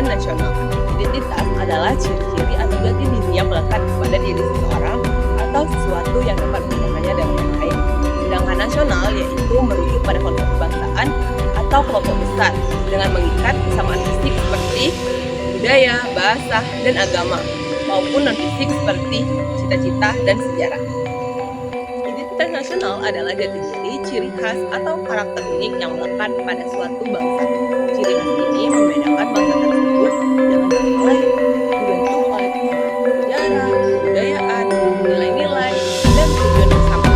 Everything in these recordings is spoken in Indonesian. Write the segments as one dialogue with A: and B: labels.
A: dan nasional. Identitas adalah ciri-ciri atau jati diri yang melekat pada diri seseorang atau sesuatu yang dapat membedakannya dari yang lain. Sedangkan nasional yaitu merujuk pada konsep kebangsaan atau kelompok besar dengan mengikat kesamaan fisik seperti budaya, bahasa, dan agama maupun non-fisik seperti cita-cita dan sejarah. Identitas nasional adalah jati diri, ciri khas, atau karakter unik yang melekat pada suatu bangsa. Ciri khas ini membedakan bangsa tersebut dengan bangsa lain, dibentuk oleh pengalaman sejarah, kebudayaan, nilai-nilai, dan tujuan bersama.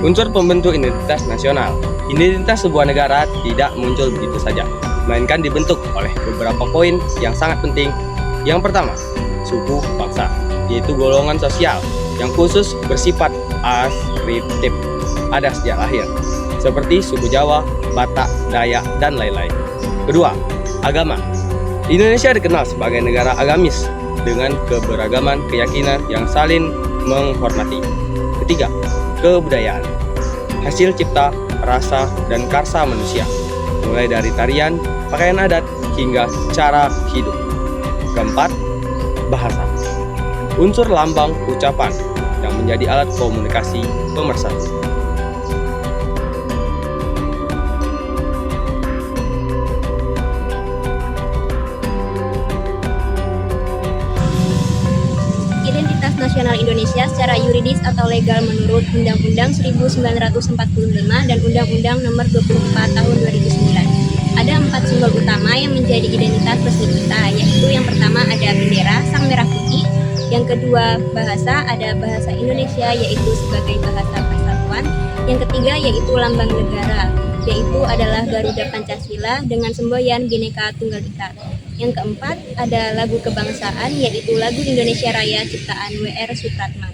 B: Unsur pembentuk identitas nasional. Identitas sebuah negara tidak muncul begitu saja, melainkan dibentuk oleh beberapa poin yang sangat penting. Yang pertama, suku bangsa, yaitu golongan sosial yang khusus bersifat askriptif, ada sejak lahir, seperti suku Jawa, Batak, Dayak, dan lain-lain. Kedua, agama. Indonesia dikenal sebagai negara agamis dengan keberagaman keyakinan yang saling menghormati. Ketiga, kebudayaan, hasil cipta, rasa, dan karsa manusia, mulai dari tarian, pakaian adat, hingga cara hidup. Keempat, bahasa, unsur lambang ucapan yang menjadi alat komunikasi pemersatu.
C: Identitas nasional Indonesia secara yuridis atau legal menurut Undang-Undang 1945 dan Undang-Undang Nomor 24 Tahun 2009. Ada 4 simbol utama yang menjadi identitas resmi kita, yaitu yang pertama ada bendera sang merah putih, yang kedua bahasa, ada bahasa Indonesia yaitu sebagai bahasa persatuan, yang ketiga yaitu lambang negara, yaitu adalah Garuda Pancasila dengan semboyan Bhinneka Tunggal Ika. Yang keempat ada lagu kebangsaan yaitu lagu Indonesia Raya ciptaan W.R. Supratman.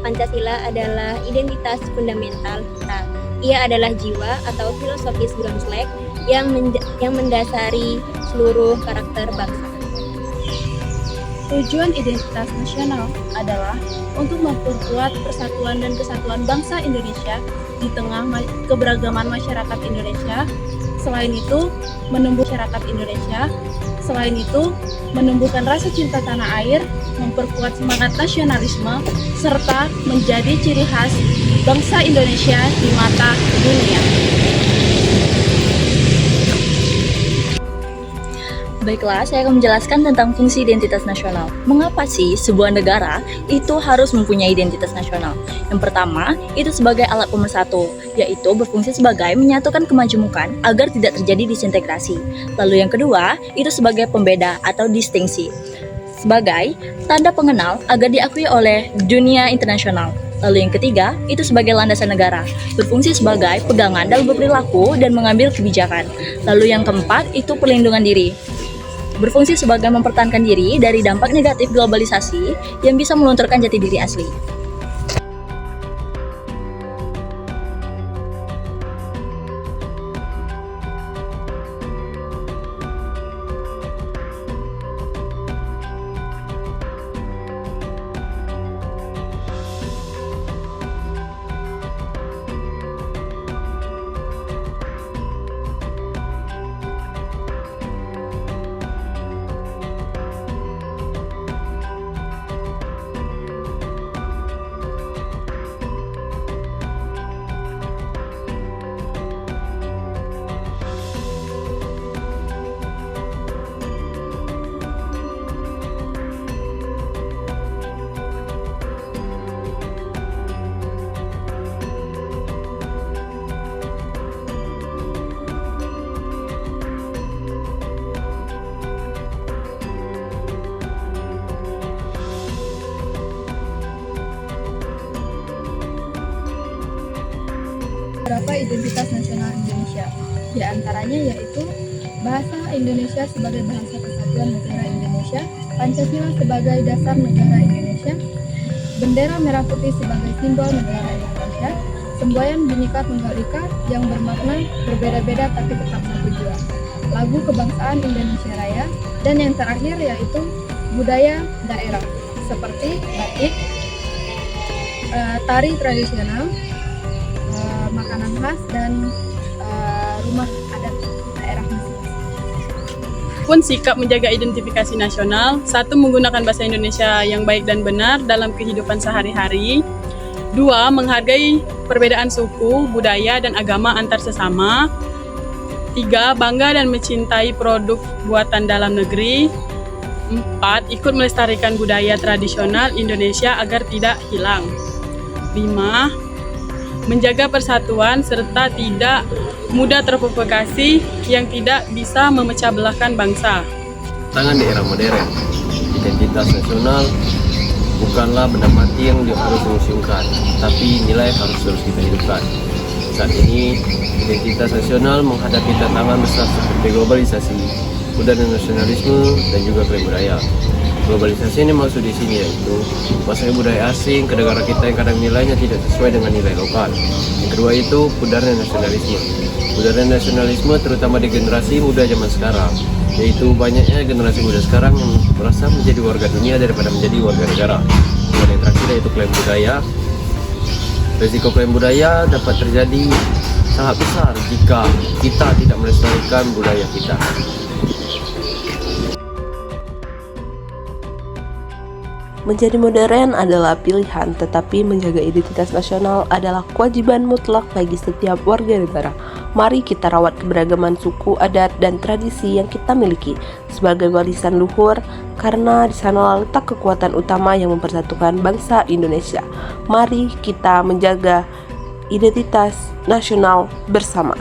C: Pancasila adalah identitas fundamental kita. Ia adalah jiwa atau filosofis Bronsleg yang mendasari seluruh karakter bangsa.
D: Tujuan identitas nasional adalah untuk memperkuat persatuan dan kesatuan bangsa Indonesia di tengah keberagaman masyarakat Indonesia. Selain itu, menumbuhkan masyarakat Indonesia. Selain itu, menumbuhkan rasa cinta tanah air, memperkuat semangat nasionalisme, serta menjadi ciri khas bangsa Indonesia di mata dunia.
E: Baiklah, saya akan menjelaskan tentang fungsi identitas nasional. Mengapa sih sebuah negara itu harus mempunyai identitas nasional? Yang pertama, itu sebagai alat pemersatu, yaitu berfungsi sebagai menyatukan kemajemukan agar tidak terjadi disintegrasi. Lalu yang kedua, itu sebagai pembeda atau distingsi, sebagai tanda pengenal agar diakui oleh dunia internasional. Lalu yang ketiga, itu sebagai landasan negara, berfungsi sebagai pegangan dalam berperilaku dan mengambil kebijakan. Lalu yang keempat, itu perlindungan diri, berfungsi sebagai mempertahankan diri dari dampak negatif globalisasi yang bisa melunturkan jati diri asli.
D: beberapa identitas nasional Indonesia. Di antaranya yaitu bahasa Indonesia sebagai bahasa kesatuan negara Indonesia, Pancasila sebagai dasar negara Indonesia, bendera merah putih sebagai simbol negara Indonesia, semboyan Bhinneka Tunggal Ika yang bermakna berbeda-beda tapi tetap satu jua, lagu kebangsaan Indonesia Raya, dan yang terakhir yaitu budaya daerah seperti batik, tari tradisional, makanan khas, dan rumah adat daerah masing-masing.
F: Pun sikap menjaga identifikasi nasional, satu, menggunakan bahasa Indonesia yang baik dan benar dalam kehidupan sehari-hari. Dua, menghargai perbedaan suku, budaya, dan agama antar sesama. Tiga, bangga dan mencintai produk buatan dalam negeri. Empat, ikut melestarikan budaya tradisional Indonesia agar tidak hilang. Lima, menjaga persatuan serta tidak mudah terprovokasi yang tidak bisa memecah belahkan bangsa.
G: Tangan di era modern, identitas nasional bukanlah benda mati yang harus dimuseumkan, tapi nilai harus terus kita hidupkan. Saat ini, identitas nasional menghadapi tantangan besar seperti globalisasi, budaya nasionalisme, dan juga klaim budaya. Globalisasi ini maksud di sini yaitu masuknya budaya asing ke negara kita yang kadang nilainya tidak sesuai dengan nilai lokal. Yang kedua itu budaya nasionalisme. Budaya nasionalisme terutama di generasi muda zaman sekarang, yaitu banyaknya generasi muda sekarang yang merasa menjadi warga dunia daripada menjadi warga negara. Dan yang terakhir yaitu klaim budaya. Risiko klaim budaya dapat terjadi sangat besar jika kita tidak melestarikan budaya kita.
H: Menjadi modern adalah pilihan, tetapi menjaga identitas nasional adalah kewajiban mutlak bagi setiap warga negara. Mari kita rawat keberagaman suku, adat, dan tradisi yang kita miliki sebagai warisan luhur, karena di sana letak kekuatan utama yang mempersatukan bangsa Indonesia. Mari kita menjaga identitas nasional bersama.